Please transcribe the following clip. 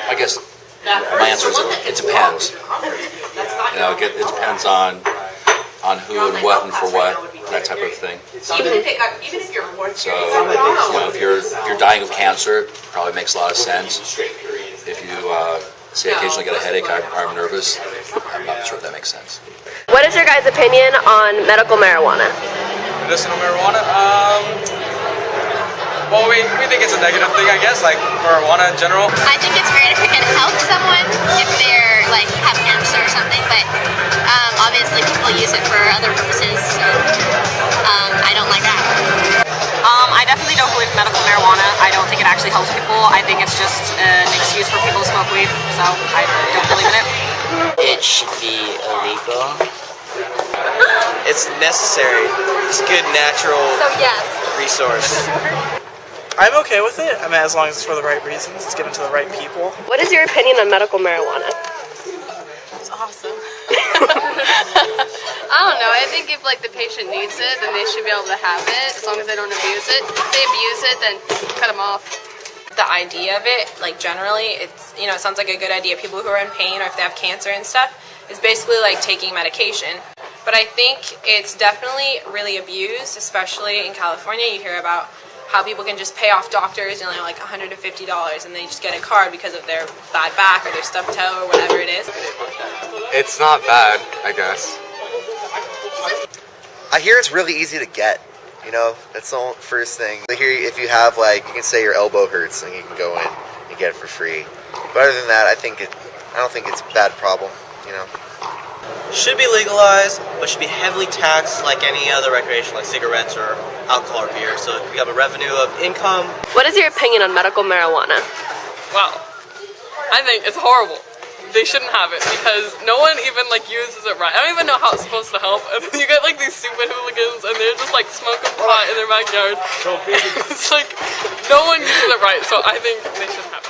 I guess my answer is it depends. You know, it depends on who and what and for what, that type of thing. Even if you're So, you know, if you're dying of cancer, it probably makes a lot of sense. If you say occasionally get a headache, I'm nervous, I'm not sure if that makes sense. What is your guys' opinion on medical marijuana? Medicinal marijuana? Well, we think it's a negative thing, I guess, like marijuana in general. I think it's great if it can help someone if they're like have cancer or something, but obviously people use it for other purposes, so I don't like that. I definitely don't believe in medical marijuana. I don't think it actually helps people. I think it's just an excuse for people to smoke weed, so I don't believe in it. It should be illegal. It's necessary. It's a good natural resource. I'm okay with it. I mean, as long as it's for the right reasons, it's given to the right people. What is your opinion on medical marijuana? It's awesome. I don't know. I think if like the patient needs it, then they should be able to have it as long as they don't abuse it. If they abuse it, then cut them off. The idea of it, like generally, it's, you know, it sounds like a good idea. People who are in pain or if they have cancer and stuff, it's basically like taking medication. But I think it's definitely really abused, especially in California. You hear about how people can just pay off doctors, you know, like $150 and they just get a card because of their bad back or their stubbed toe or whatever it is. It's not bad, I guess. I hear it's really easy to get. You know, that's the first thing. I hear if you have, like, you can say your elbow hurts and you can go in and get it for free. But other than that, I don't think it's a bad problem, you know. Should be legalized, but should be heavily taxed like any other recreation, like cigarettes or alcohol or beer. So we have a revenue of income. What is your opinion on medical marijuana? Wow. I think it's horrible. They shouldn't have it because no one even like uses it right. I don't even know how it's supposed to help. And then you get like these stupid hooligans and they're just like smoking pot in their backyard. It's like no one uses it right, so I think they shouldn't have it.